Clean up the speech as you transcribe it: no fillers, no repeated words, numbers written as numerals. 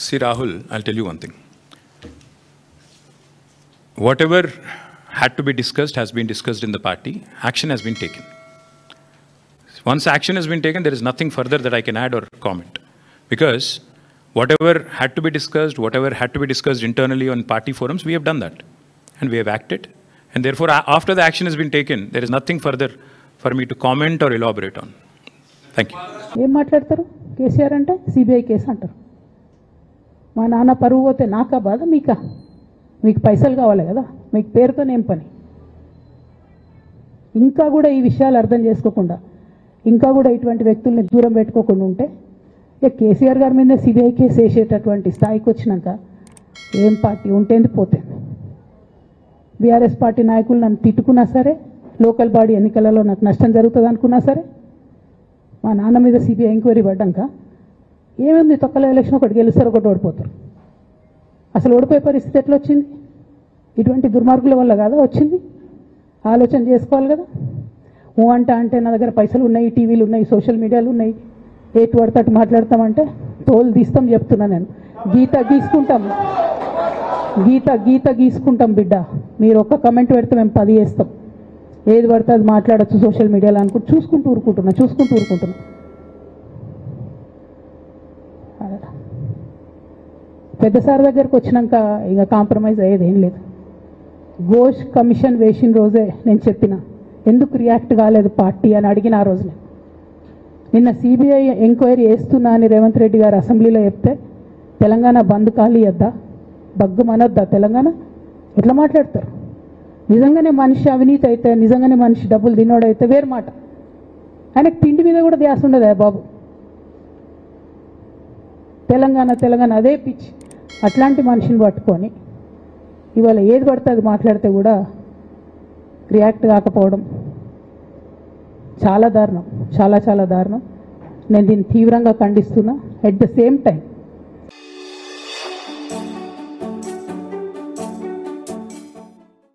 See, Rahul, I'll tell you one thing. Whatever had to be discussed has been discussed in the party. Action has been taken. Once action has been taken, there is nothing further that I can add or comment. Because whatever had to be discussed internally on party forums, we have done that. And we have acted. And therefore, after the action has been taken, there is nothing further for me to comment or elaborate on. Thank you. ఏం మాట్లాడతారు? కేసీఆర్ అంటే CBI case అంటారు. మా నాన్న పరువు పోతే నాకా బాధ మీకా? మీకు పైసలు కావాలి కదా, మీకు పేరుతోనేం పని? ఇంకా కూడా ఈ విషయాలు అర్థం చేసుకోకుండా, ఇంకా కూడా ఇటువంటి వ్యక్తుల్ని దూరం పెట్టుకోకుండా ఉంటే ఇక కేసీఆర్ గారి మీద సిబిఐ కేసు వేసేటటువంటి స్థాయికి వచ్చినాక ఏం పార్టీ ఉంటేంది పోతేంది. బీఆర్ఎస్ పార్టీ నాయకులు నన్ను తిట్టుకున్నా సరే, లోకల్ బాడీ ఎన్నికలలో నాకు నష్టం జరుగుతుంది అనుకున్నా సరే, మా నాన్న మీద సిబిఐ ఎంక్వైరీ పడ్డాక ఏముంది, తొక్కల ఎలక్షన్ ఒకటి గెలుస్తారు, ఒకటి ఓడిపోతారు. అసలు ఓడిపోయే పరిస్థితి ఎట్లా వచ్చింది? ఇటువంటి దుర్మార్గుల వల్ల కాదా వచ్చింది? ఆలోచన చేసుకోవాలి కదా. అంటే నా దగ్గర పైసలు ఉన్నాయి, టీవీలు ఉన్నాయి, సోషల్ మీడియాలు ఉన్నాయి, ఏటు పడితే అటు మాట్లాడతామంటే తోలు తీస్తాం చెప్తున్నా నేను. గీత గీసుకుంటాం బిడ్డ. మీరు ఒక్క కమెంట్ పెడితే మేము 10 చేస్తాం. ఏది పడితే అది మాట్లాడచ్చు సోషల్ మీడియాలో అనుకుంటూ చూసుకుంటూ ఊరుకుంటున్నా. పెద్ద సార్ దగ్గరకు వచ్చినాక ఇక కాంప్రమైజ్ అయ్యేది ఏం లేదు. ఘోష్ కమిషన్ వేసిన రోజే నేను చెప్పిన, ఎందుకు రియాక్ట్ కాలేదు పార్టీ అని అడిగిన ఆ రోజునే. నిన్న సిబిఐ ఎంక్వైరీ వేస్తున్నా అని రేవంత్ రెడ్డి గారు అసెంబ్లీలో చెప్తే తెలంగాణ బంద్ ఖాళీ వద్దా, బగ్గు మనొద్దా? తెలంగాణ ఎట్లా మాట్లాడతారు? నిజంగానే మనిషి అవినీతి అయితే, నిజంగానే మనిషి డబ్బులు తినోడైతే వేరు మాట. ఆయనకు తిండి మీద కూడా ధ్యాస ఉండదా బాబు? తెలంగాణ అదే పిచ్చి. అట్లాంటి మనిషిని పట్టుకొని ఇవాళ ఏది పడితే అది మాట్లాడితే కూడా రియాక్ట్ కాకపోవడం చాలా దారుణం, చాలా దారుణం. నేను దీన్ని తీవ్రంగా ఖండిస్తున్నా. At the same time